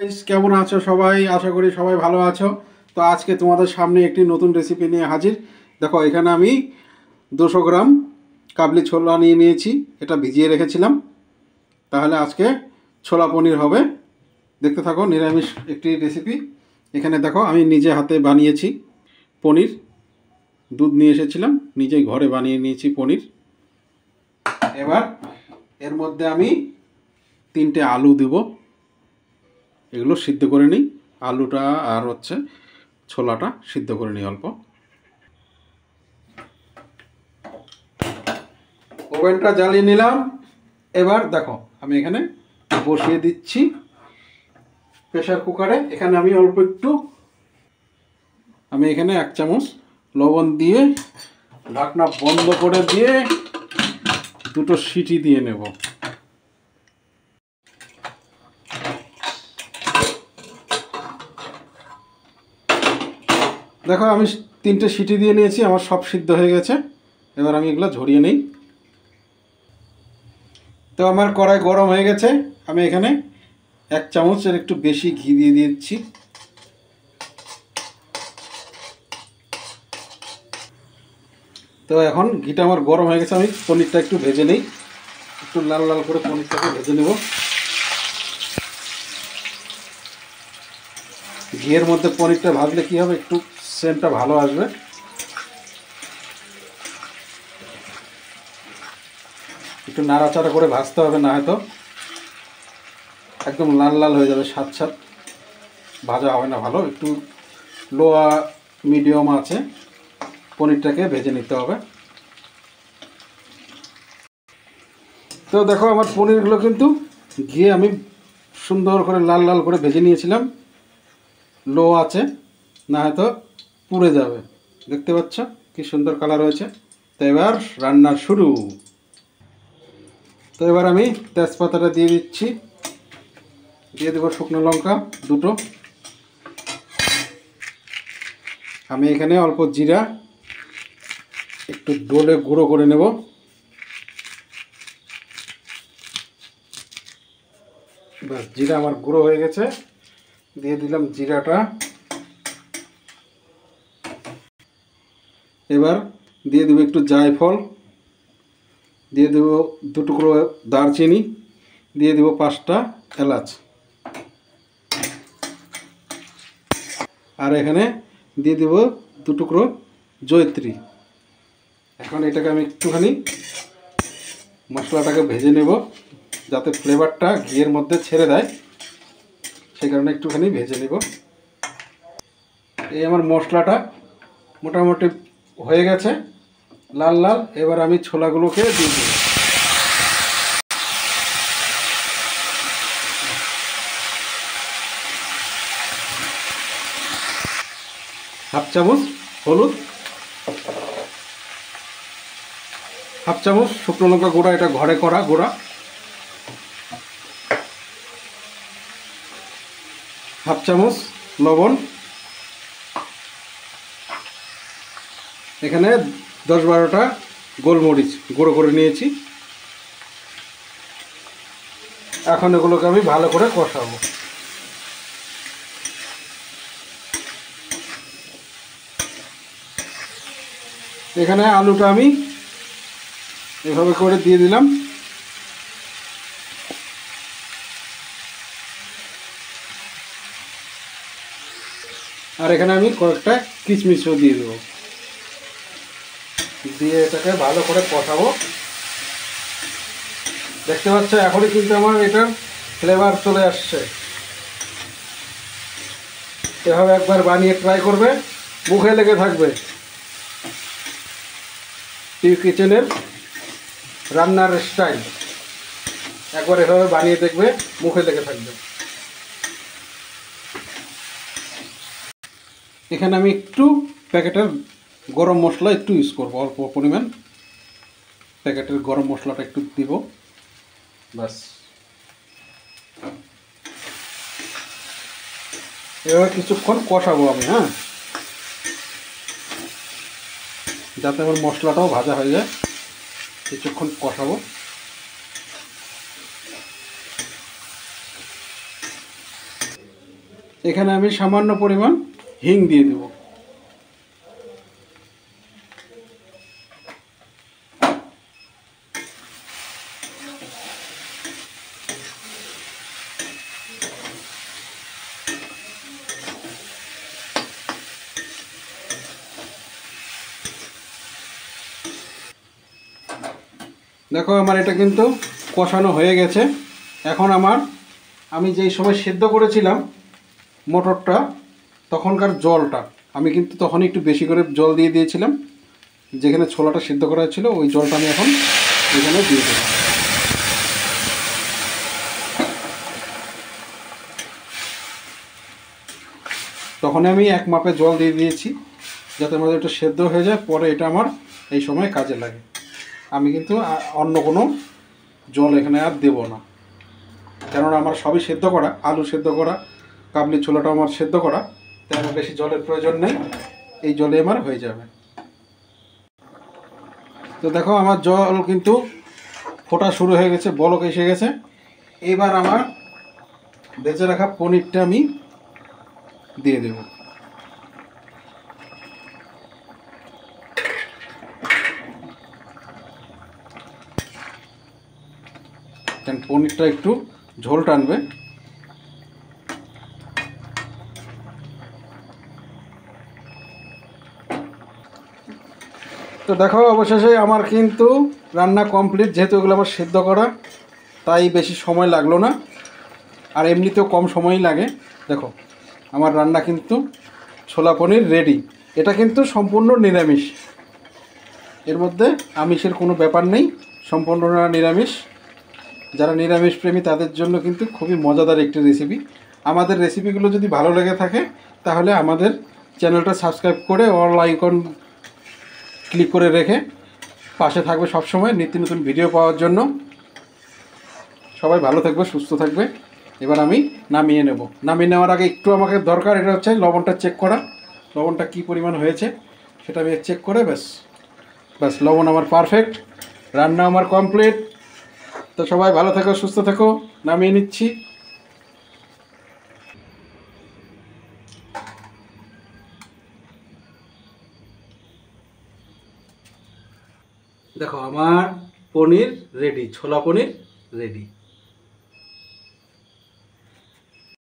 Guys, কেমন আছো সবাই? আশা করি সবাই ভালো আছো। তো আজকে তোমাদের সামনে একটি নতুন রেসিপি নিয়ে হাজির। দেখো, এখানে আমি 200 গ্রাম কাবলি ছোলা নিয়ে নিয়েছি। এটা ভিজিয়ে রেখেছিলাম। তাহলে আজকে ছোলা পনির হবে। দেখতে থাকো, নিরামিষ একটি রেসিপি। এখানে দেখো, আমি নিজে হাতে বানিয়েছি পনির। দুধ নিয়ে এসেছিলাম, নিজেই ঘরে বানিয়ে নিয়েছি পনির। এবার এর মধ্যে আমি 3টে আলু দেব। এগুলো সিদ্ধ করে নিই। আলুটা আর ছোলাটা সিদ্ধ করে নিই অল্প। ওভেনটা জ্বালিয়ে নিলাম। এবার দেখো, আমি এখানে বসিয়ে দিচ্ছি প্রেসার কুকারে। এখানে আমি অল্প একটু এখানে 1 চামচ লবণ দিয়ে ঢাকনা বন্ধ করে দিয়ে 2টো সিটি দিয়ে নেব। দেখো, আমি 3টে সিটি দিয়ে নিয়েছি, আমার সব সিদ্ধ হয়ে গেছে। এবার আমি এগুলো ঝরিয়ে নিই। তো আমার কড়াই গরম হয়ে গেছে। আমি এখানে 1 চামচের একটু বেশি ঘি দিয়ে দিচ্ছি। তো এখন ঘিটা আমার গরম হয়ে গেছে। আমি পনিরটা একটু ভেজে নিই। একটু লাল লাল করে পনিরটাকে ভেজে নেব। ঘিয়ের মধ্যে পনিরটা ভাজলে কি হবে, একটু সেন্টটা ভালো আসবে। একটু নাড়াচাড়া করে ভাজতে হবে, না হয়তো একদম লাল লাল হয়ে যাবে, স্বাদ স্বাদ ভাজা হবে না ভালো। একটু লো মিডিয়াম আছে পনিরটাকে ভেজে নিতে হবে। তো দেখো, আমার পনিরগুলো কিন্তু ঘিয়ে আমি সুন্দর করে লাল লাল করে ভেজে নিয়েছিলাম। লো আছে, না হয়তো পুড়ে যাবে। দেখতে পাচ্ছ কি সুন্দর কালার হয়েছে। তো এবার রান্না শুরু। তো এবার আমি তেজপাতাটা দিয়ে দিচ্ছি। দিয়ে দেবো শুকনো লঙ্কা 2টো। আমি এখানে অল্প জিরা একটু ডোলে গুঁড়ো করে নেব। ব্যাস, জিরা আমার গুঁড়ো হয়ে গেছে। দিয়ে দিলাম জিরাটা। এবার দিয়ে দেবো একটু জায়ফল, দিয়ে দেবো 2 টুকরো দারচিনি, দিয়ে দেবো 5টা এলাচ। আর এখানে দিয়ে দেবো 2 টুকরো জয়িত্রী। এখন এটাকে আমি একটুখানি মশলাটাকে ভেজে নেব, যাতে ফ্লেভারটা ঘিয়ের মধ্যে ছেড়ে দেয়। সেই কারণে একটুখানি ভেজে নেব। এই আমার মশলাটা মোটামুটি হয়ে গেছে লাল লাল। এবার আমি ছোলাগুলোকে দিয়ে দেব। হাফ চামচ হলুদ, হাফ চামচ শুকনো লঙ্কা গুঁড়া, এটা ঘরে করা গুঁড়া, হাফ চামচ লবণ। এখানে 10-12টা গোলমরিচ গুঁড়ো করে নিয়েছি। এখন এগুলোকে আমি ভালো করে কষাবো। এখানে আলুটা আমি এভাবে করে দিয়ে দিলাম। আর এখানে আমি কয়েকটা কিশমিশও দিয়ে দেবো। দিয়ে এটাকে ভালো করে কষাবো। দেখতে পাচ্ছ, এখনই কিন্তু আমার এটার ফ্লেভার চলে আসছে। এভাবে একবার বানিয়ে ট্রাই করবে, মুখে লেগে থাকবে। পিউ কিচেনের রান্নার স্টাইল একবার এভাবে বানিয়ে দেখবে, মুখে লেগে থাকবে। এখানে আমি একটু প্যাকেটের গরম মশলা একটু ইউজ করবো, অল্প পরিমাণ প্যাকেটের গরম মশলাটা একটু দিব। বাস, এভাবে কিছুক্ষণ কষাবো আমি, হ্যাঁ, যাতে আমার মশলাটাও ভাজা হয়ে যায়। কিছুক্ষণ কষাবো। এখানে আমি সামান্য পরিমাণ হিং দিয়ে দেব। দেখো আমার এটা কিন্তু কষানো হয়ে গেছে। এখন আমি যেই সময় সেদ্ধ করেছিলাম মটরটা, তখনকার জলটা আমি কিন্তু তখন একটু বেশি করে জল দিয়ে দিয়েছিলাম। যেখানে ছোলাটা সিদ্ধ করা ছিল ওই জলটা আমি এখন এখানে দিয়ে দেবো। তখন আমি এক মাপে জল দিয়ে দিয়েছি যাতে আমাদের এটা সেদ্ধ হয়ে যায়, পরে এটা আমার এই সময় কাজে লাগে। আমি কিন্তু অন্য কোনো জল এখানে আর দেব না, কেননা আমার সবই সেদ্ধ করা, আলু সেদ্ধ করা, কাবলি ছোলাটা আমার সেদ্ধ করা, তাই আমার বেশি জলের প্রয়োজন নেই, এই জলে আমার হয়ে যাবে। তো দেখো আমার জল কিন্তু ফোটা শুরু হয়ে গেছে, বলক এসে গেছে। এবার আমার ভেজে রাখা পনিরটা আমি দিয়ে দেব। কারণ পনিরটা একটু ঝোল টানবে। তো দেখো অবশেষে আমার কিন্তু রান্না কমপ্লিট। যেহেতু এগুলো আমার সেদ্ধ করা, তাই বেশি সময় লাগলো না, আর এমনিতেও কম সময়ই লাগে। দেখো আমার রান্না কিন্তু ছোলা পনির রেডি। এটা কিন্তু সম্পূর্ণ নিরামিষ, এর মধ্যে আমিষের কোনো ব্যাপার নেই, সম্পূর্ণ নিরামিষ। যারা নিরামিষ প্রেমী তাদের জন্য কিন্তু খুবই মজাদার একটি রেসিপি। আমাদের রেসিপিগুলো যদি ভালো লেগে থাকে তাহলে আমাদের চ্যানেলটা সাবস্ক্রাইব করে অল আইকন ক্লিক করে রেখে পাশে থাকবে সবসময় নিত্য নতুন ভিডিও পাওয়ার জন্য। সবাই ভালো থাকবে, সুস্থ থাকবে। এবার আমি নামিয়ে নেব। নামিয়ে নেওয়ার আগে একটু আমাকে দরকার, এটা হচ্ছে লবণটা চেক করা। লবণটা কী পরিমাণ হয়েছে সেটা আমি চেক করে ব্যাস লবণ আমার পারফেক্ট, রান্না আমার কমপ্লিট। তো সবাই ভালো থেকো, সুস্থ থেকো। নামিয়ে নিচ্ছি। দেখো আমার পনির রেডি, ছোলা পনির রেডি।